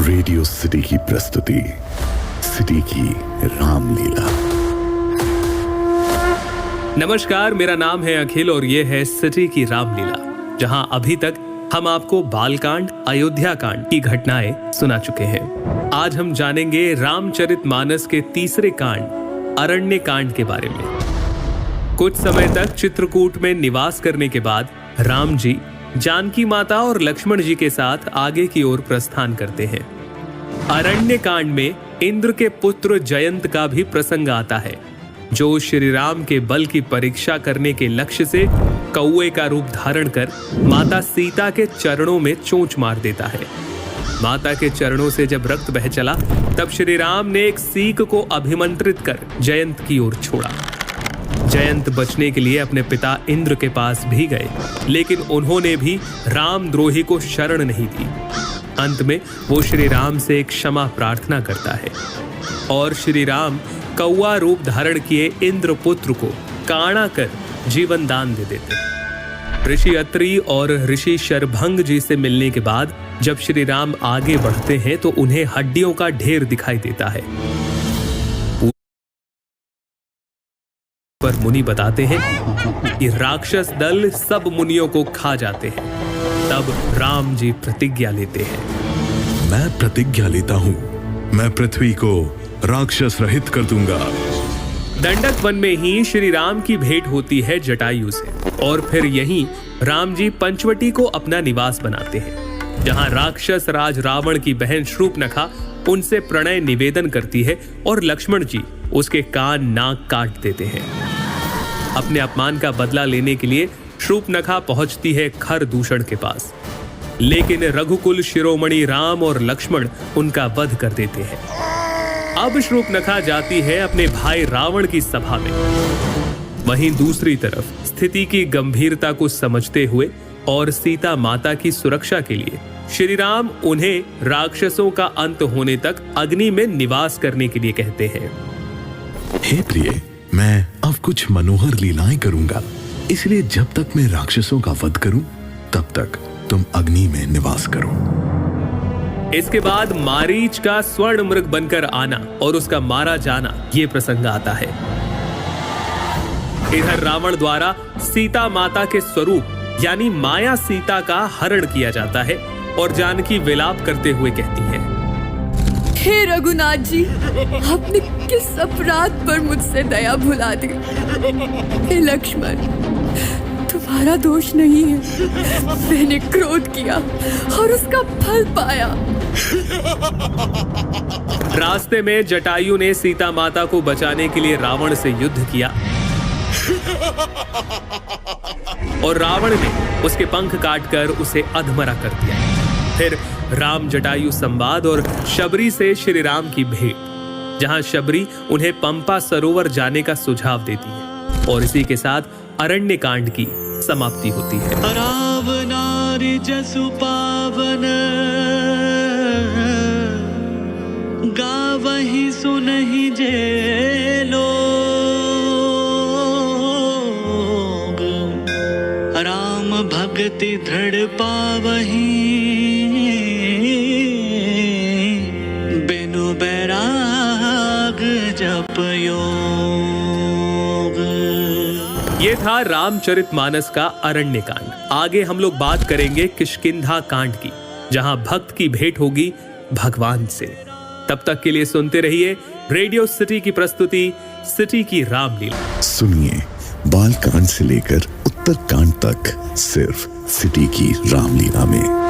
Radio city की प्रस्तुति city की रामलीला। नमस्कार, मेरा नाम है अखिल और ये है सिटी की रामलीला, जहां अभी तक हम आपको बालकांड, अयोध्या कांड की घटनाएं सुना चुके हैं। आज हम जानेंगे रामचरितमानस के तीसरे कांड अरण्य कांड के बारे में। कुछ समय तक चित्रकूट में निवास करने के बाद राम जी जानकी माता और लक्ष्मण जी के साथ आगे की ओर प्रस्थान करते हैं। अरण्य कांड में इंद्र के पुत्र जयंत का भी प्रसंग आता है, जो श्री राम के बल की परीक्षा करने के लक्ष्य से कौए का रूप धारण कर माता सीता के चरणों में चोंच मार देता है। माता के चरणों से जब रक्त बह चला, तब श्री राम ने एक सीक को अभिमंत्रित कर जयंत की ओर छोड़ा। जयंत बचने के लिए अपने पिता इंद्र के पास भी गए, लेकिन उन्होंने भी रामद्रोही को शरण नहीं दी। अंत में वो श्री राम से क्षमा प्रार्थना करता है और श्री राम कौआ रूप धारण किए इंद्रपुत्र को काणा कर जीवन दान दे देते हैं। ऋषि अत्रि और ऋषि शरभंग जी से मिलने के बाद जब श्री राम आगे बढ़ते हैं तो उन्हें हड्डियों का ढेर दिखाई देता है। पर मुनि बताते हैं कि राक्षस दल सब मुनियों को खा जाते हैं। तब राम जी प्रतिज्ञा लेते हैं, मैं प्रतिज्ञा लेता हूँ, मैं पृथ्वी को राक्षस रहित कर दूंगा। दंडक वन में ही श्री राम की भेंट होती है जटायु से और फिर यहीं राम जी पंचवटी को अपना निवास बनाते हैं, जहां राक्षस राज रावण की बहन शूर्पणखा उनसे प्रणय निवेदन करती है और लक्ष्मण जी उसके कान नाक काट देते हैं। अपने अपमान का बदला लेने के लिए शूर्पणखा पहुंचती है खरदूषण के पास, लेकिन रघुकुल शिरोमणि राम और लक्ष्मण उनका वध कर देते हैं। अब शूर्पणखा जाती है अपने भाई रावण की सभा में। वहीं दूसरी तरफ स्थिति की गंभीरता को समझते हुए और सीता माता की सुरक्षा के लिए श्री राम उन्हें राक्षसों का अंत होने तक अग्नि में निवास करने के लिए कहते हैं। हे प्रिय, मैं अब कुछ मनोहर लीलाएं करूंगा, इसलिए जब तक मैं राक्षसों का वध करूं, तब तक तुम अग्नि में निवास करो। इसके बाद मारीच का स्वर्ण मृग बनकर आना और उसका मारा जाना, ये प्रसंग आता है। इधर रावण द्वारा सीता माता के स्वरूप यानी माया सीता का हरण किया जाता है और जानकी विलाप करते हुए कहती है, हे रघुनाथ जी, आपने किस अपराध पर मुझसे दया भुला दी। हे लक्ष्मण, तुम्हारा दोष नहीं है, मैंने क्रोध किया और उसका फल पाया। रास्ते में जटायु ने सीता माता को बचाने के लिए रावण से युद्ध किया और रावण ने उसके पंख काटकर उसे अधमरा कर दिया। फिर राम जटायु संवाद और शबरी से श्री राम की भेंट, जहां शबरी उन्हें पंपा सरोवर जाने का सुझाव देती है और इसी के साथ अरण्य कांड की समाप्ति होती है। रावणारि जसु पावन गावहि सुनहि जे लोग, राम भक्ति दृढ़ पावहि बिनु बैराग जप योग। ये था रामचरितमानस का अरण्य कांड। आगे हम लोग बात करेंगे किष्किंधा कांड की, जहां भक्त की भेंट होगी भगवान से। तब तक के लिए सुनते रहिए रेडियो सिटी की प्रस्तुति सिटी की रामलीला। सुनिए बाल कांड से लेकर उत्तर कांड तक, सिर्फ सिटी की रामलीला में।